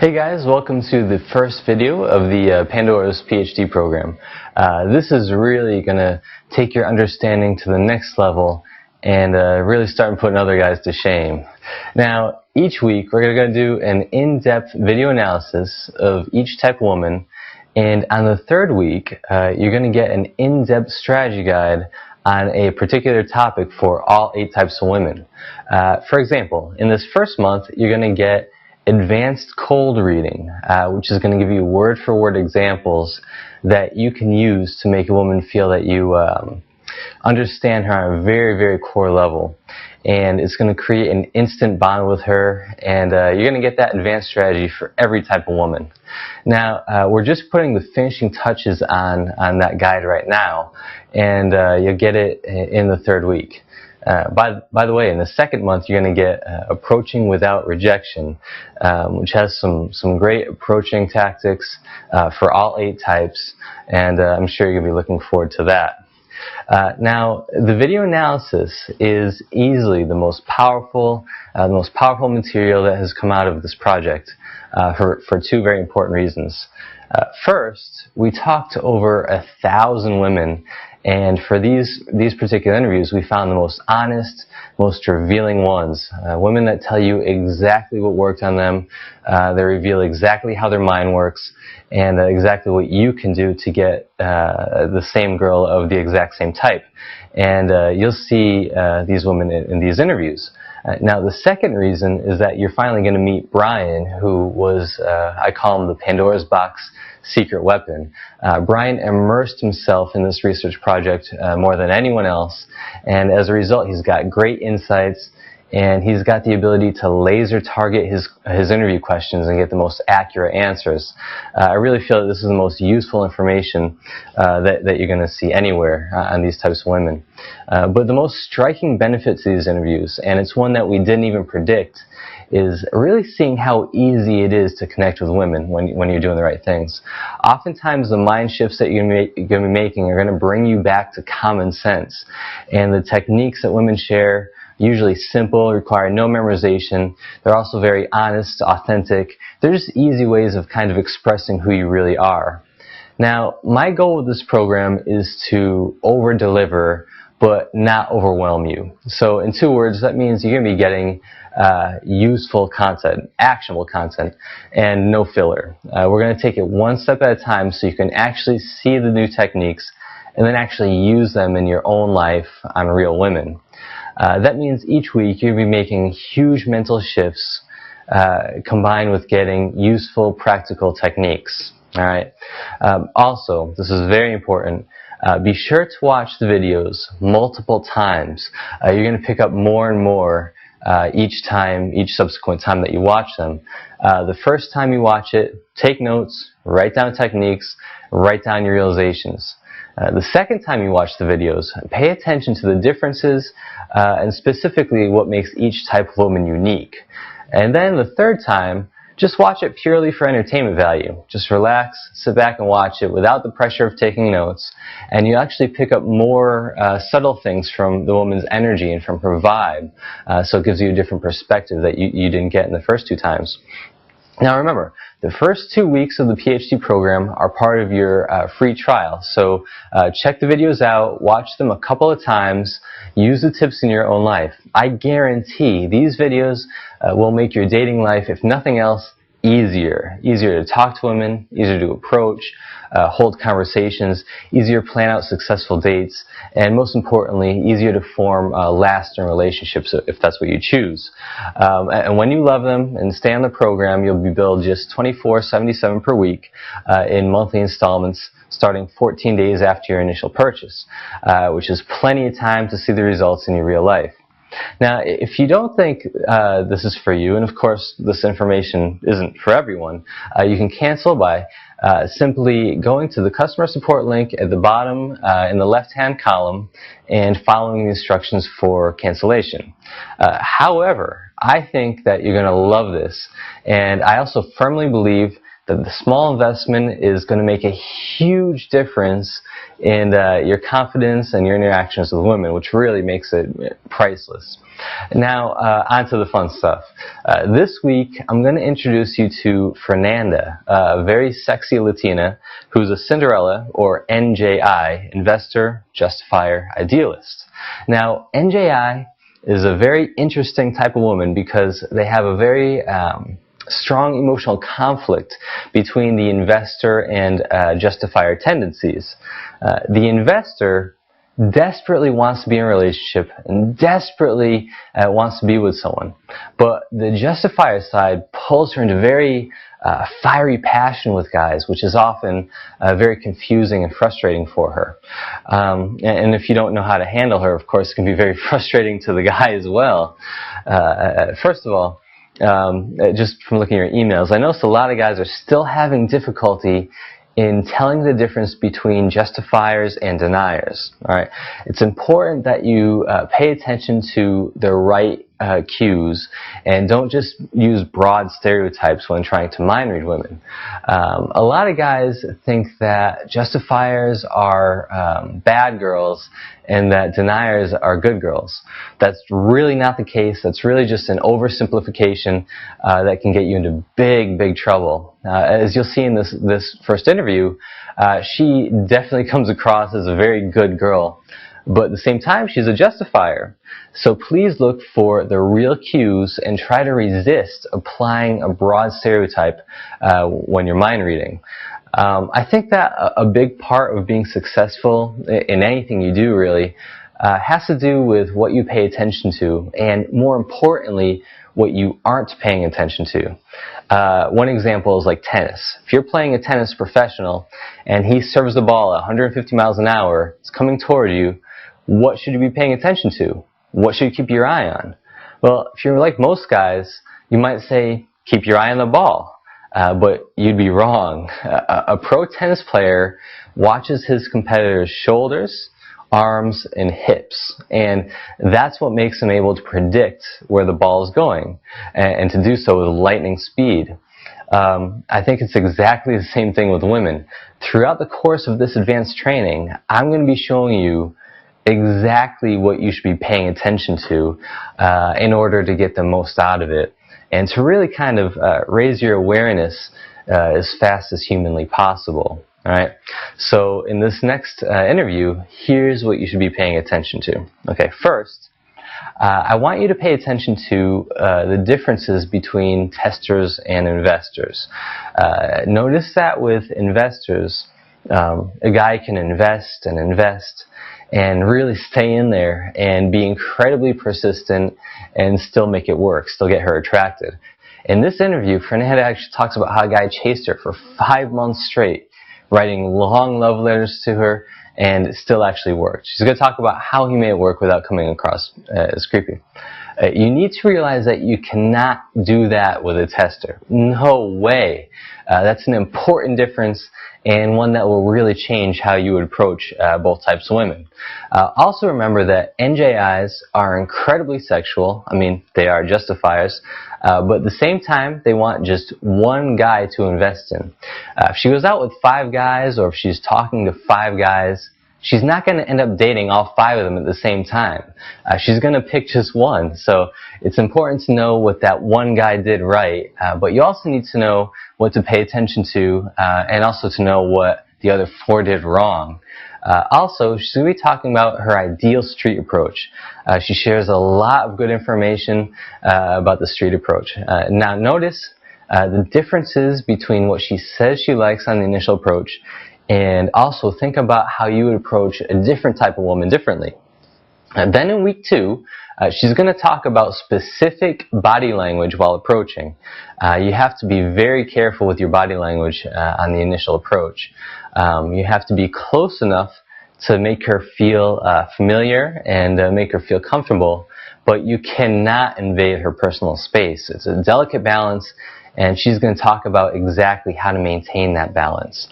Hey guys, welcome to the first video of the Pandora's PhD program. This is really going to take your understanding to the next level and really start putting other guys to shame. Now, each week we're going to do an in-depth video analysis of each type of woman, and on the third week you're going to get an in-depth strategy guide on a particular topic for all 8 types of women. For example, in this first month you're going to get advanced cold reading, which is going to give you word-for-word examples that you can use to make a woman feel that you understand her on a very, very core level. And it's going to create an instant bond with her, and you're going to get that advanced strategy for every type of woman. Now, we're just putting the finishing touches on that guide right now, and you'll get it in the third week. By the way, in the second month you're going to get Approaching Without Rejection, which has some great approaching tactics for all 8 types, and I'm sure you're going to be looking forward to that. Now, the video analysis is easily the most powerful material that has come out of this project for 2 very important reasons. First, we talked to over 1,000 women, and for these particular interviews we found the most honest, most revealing ones. Women that tell you exactly what worked on them, they reveal exactly how their mind works, and exactly what you can do to get the same girl of the exact same type. And you'll see these women in these interviews. Now, the second reason is that you're finally going to meet Brian, who was, I call him the Pandora's box secret weapon. Brian immersed himself in this research project more than anyone else, and as a result he's got great insights, and he's got the ability to laser target his interview questions and get the most accurate answers. I really feel that this is the most useful information that you're going to see anywhere on these types of women. But the most striking benefit to these interviews, and it's one that we didn't even predict, is really seeing how easy it is to connect with women when you're doing the right things. Oftentimes the mind shifts that you're going to be making are going to bring you back to common sense, and the techniques that women share usually simple, require no memorization. They're also very honest, authentic. They're just easy ways of kind of expressing who you really are. Now, my goal with this program is to over-deliver but not overwhelm you. So in 2 words, that means you're going to be getting useful content, actionable content, and no filler. We're going to take it one step at a time so you can actually see the new techniques and then actually use them in your own life on real women. That means each week you'll be making huge mental shifts combined with getting useful practical techniques. Alright. Also, this is very important, be sure to watch the videos multiple times. You're going to pick up more and more each subsequent time that you watch them. The first time you watch it, take notes, write down techniques, write down your realizations. The second time you watch the videos, pay attention to the differences and specifically what makes each type of woman unique. And then the third time, just watch it purely for entertainment value. Just relax, sit back and watch it without the pressure of taking notes, and you actually pick up more subtle things from the woman's energy and from her vibe, so it gives you a different perspective that you didn't get in the first 2 times. Now remember, the first 2 weeks of the PhD program are part of your free trial, so check the videos out, watch them a couple of times, use the tips in your own life. I guarantee these videos will make your dating life, if nothing else, easier to talk to women, easier to approach, hold conversations, easier to plan out successful dates, and most importantly, easier to form lasting relationships if that's what you choose. And when you love them and stay on the program, you'll be billed just $24.77 per week in monthly installments starting 14 days after your initial purchase, which is plenty of time to see the results in your real life. Now, if you don't think this is for you, and of course this information isn't for everyone, you can cancel by simply going to the customer support link at the bottom in the left-hand column and following the instructions for cancellation. However, I think that you're going to love this, and I also firmly believe that the small investment is going to make a huge difference in your confidence and your interactions with women, which really makes it priceless. Now, on to the fun stuff. This week, I'm going to introduce you to Fernanda, a very sexy Latina who's a Cinderella, or NJI, investor, justifier, idealist. Now, NJI is a very interesting type of woman because they have a very strong emotional conflict between the investor and justifier tendencies. The investor desperately wants to be in a relationship and desperately wants to be with someone, but the justifier side pulls her into very fiery passion with guys, which is often very confusing and frustrating for her. And if you don't know how to handle her, of course, it can be very frustrating to the guy as well. First of all, just from looking at your emails, I noticed a lot of guys are still having difficulty in telling the difference between justifiers and deniers. All right, it's important that you pay attention to the right cues and don't just use broad stereotypes when trying to mind read women. A lot of guys think that justifiers are bad girls and that deniers are good girls. That's really not the case. That's really just an oversimplification that can get you into big trouble. As you'll see in this first interview, she definitely comes across as a very good girl, but at the same time she's a justifier. So please look for the real cues and try to resist applying a broad stereotype when you're mind reading. I think that a big part of being successful in anything you do really has to do with what you pay attention to, and more importantly, what you aren't paying attention to. One example is like tennis. If you're playing a tennis professional and he serves the ball at 150 miles an hour, it's coming toward you, what should you be paying attention to? What should you keep your eye on? Well, if you're like most guys, you might say, keep your eye on the ball. But you'd be wrong. A pro tennis player watches his competitor's shoulders, arms, and hips, and that's what makes him able to predict where the ball is going, and to do so with lightning speed. I think it's exactly the same thing with women. Throughout the course of this advanced training, I'm going to be showing you exactly what you should be paying attention to in order to get the most out of it, and to really kind of raise your awareness as fast as humanly possible. All right. So in this next interview, here's what you should be paying attention to. Okay, first, I want you to pay attention to the differences between testers and investors. Notice that with investors, a guy can invest and really stay in there and be incredibly persistent and still make it work, still get her attracted. In this interview, Fernanda actually talks about how a guy chased her for 5 months straight, writing long love letters to her, and it still actually worked. She's going to talk about how he made it work without coming across as creepy. You need to realize that you cannot do that with a tester. No way. That's an important difference, and one that will really change how you would approach both types of women. Also remember that NJIs are incredibly sexual. I mean, they are justifiers, but at the same time, they want just one guy to invest in. If she goes out with 5 guys, or if she's talking to 5 guys, she's not going to end up dating all 5 of them at the same time. She's going to pick just one. So it's important to know what that one guy did right, but you also need to know what to pay attention to, and also to know what the other 4 did wrong. Also, she's going to be talking about her ideal street approach. She shares a lot of good information about the street approach. Now notice the differences between what she says she likes on the initial approach, and also think about how you would approach a different type of woman differently. And then in week 2, she's going to talk about specific body language while approaching. You have to be very careful with your body language on the initial approach. You have to be close enough to make her feel familiar and make her feel comfortable, but you cannot invade her personal space. It's a delicate balance, and she's going to talk about exactly how to maintain that balance.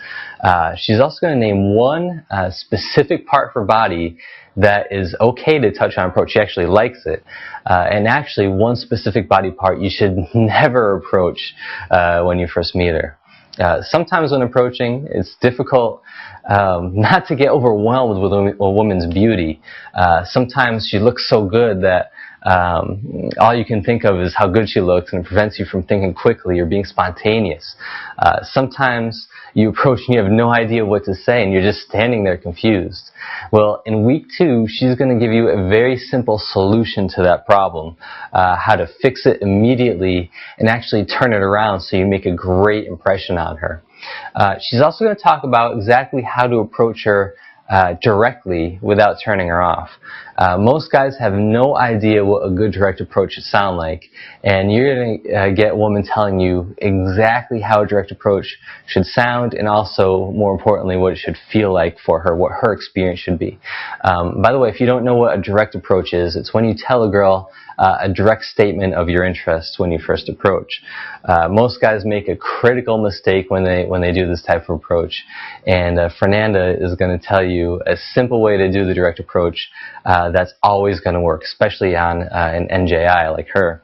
She's also going to name one specific part of her body that is okay to touch on approach. She actually likes it. And actually, one specific body part you should never approach when you first meet her. Sometimes when approaching, it's difficult not to get overwhelmed with a woman's beauty. Sometimes she looks so good that all you can think of is how good she looks, and it prevents you from thinking quickly or being spontaneous. Sometimes you approach and you have no idea what to say and you're just standing there confused. Well, in week 2, she's going to give you a very simple solution to that problem, how to fix it immediately and actually turn it around so you make a great impression on her. She's also going to talk about exactly how to approach her directly without turning her off. Most guys have no idea what a good direct approach should sound like, and you're going to get a woman telling you exactly how a direct approach should sound, and also, more importantly, what it should feel like for her, what her experience should be. By the way, if you don't know what a direct approach is, it's when you tell a girl a direct statement of your interests when you first approach. Most guys make a critical mistake when they do this type of approach, and Fernanda is going to tell you a simple way to do the direct approach that's always going to work, especially on an NJI like her.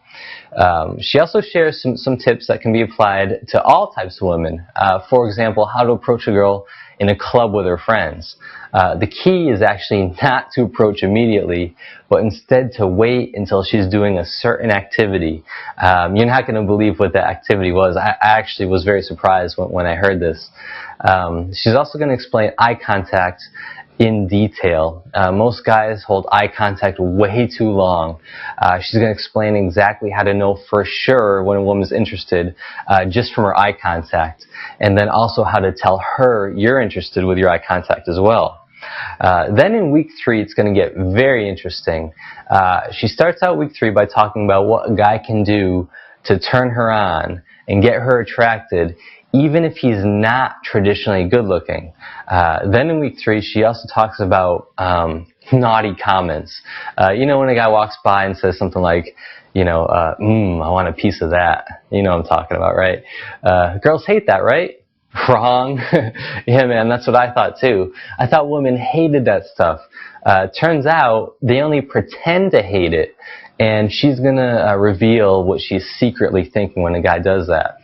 She also shares some tips that can be applied to all types of women. For example, how to approach a girl in a club with her friends. The key is actually not to approach immediately, but instead to wait until she's doing a certain activity. You're not going to believe what that activity was. I actually was very surprised when I heard this. She's also going to explain eye contact in detail. Most guys hold eye contact way too long. She's going to explain exactly how to know for sure when a woman's interested just from her eye contact, and then also how to tell her you're interested with your eye contact as well. Then in week 3, it's going to get very interesting. She starts out week 3 by talking about what a guy can do to turn her on and get her attracted, even if he's not traditionally good looking. Then in week 3, she also talks about naughty comments. You know, when a guy walks by and says something like, I want a piece of that. You know what I'm talking about, right? Girls hate that, right? Wrong. Yeah, man, that's what I thought too. I thought women hated that stuff. Turns out they only pretend to hate it, and she's going to reveal what she's secretly thinking when a guy does that.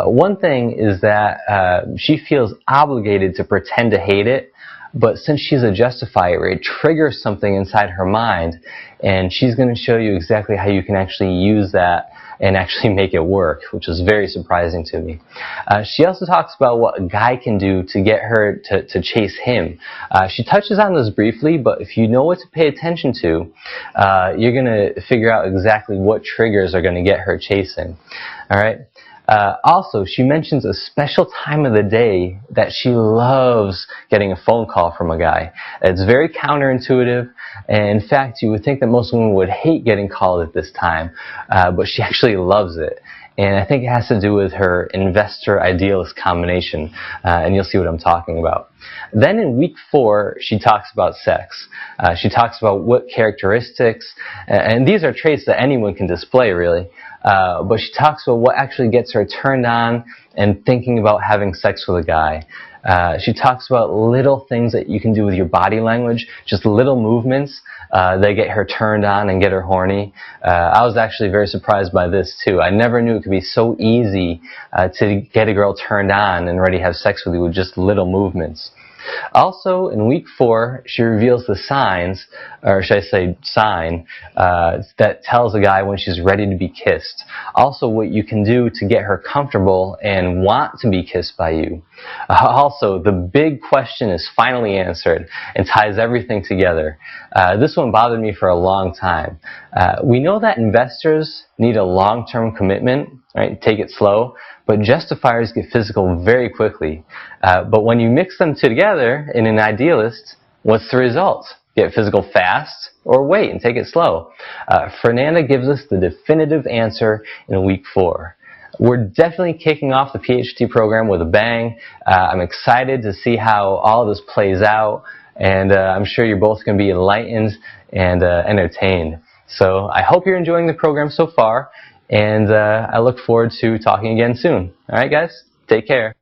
One thing is that she feels obligated to pretend to hate it, but since she's a justifier, it triggers something inside her mind, and she's going to show you exactly how you can actually use that and actually make it work, which was very surprising to me. She also talks about what a guy can do to get her to chase him. She touches on this briefly, but if you know what to pay attention to, you're going to figure out exactly what triggers are going to get her chasing. All right. Also, she mentions a special time of the day that she loves getting a phone call from a guy. It's very counterintuitive, and in fact, you would think that most women would hate getting called at this time, but she actually loves it. And I think it has to do with her investor-idealist combination, and you'll see what I'm talking about. Then in week 4, she talks about sex. She talks about what characteristics, and these are traits that anyone can display really, but she talks about what actually gets her turned on and thinking about having sex with a guy. She talks about little things that you can do with your body language, just little movements that get her turned on and get her horny. I was actually very surprised by this too. I never knew it could be so easy to get a girl turned on and ready to have sex with you with just little movements. Also, in week 4, she reveals the signs, or should I say sign, that tells a guy when she's ready to be kissed. Also, what you can do to get her comfortable and want to be kissed by you. Also, the big question is finally answered and ties everything together. This one bothered me for a long time. We know that investors need a long-term commitment, right? Take it slow. But justifiers get physical very quickly. But when you mix them together in an idealist, what's the result? Get physical fast or wait and take it slow? Fernanda gives us the definitive answer in week 4. We're definitely kicking off the PhD program with a bang. I'm excited to see how all of this plays out, and I'm sure you're both going to be enlightened and entertained. So I hope you're enjoying the program so far, and I look forward to talking again soon. All right, guys? Take care.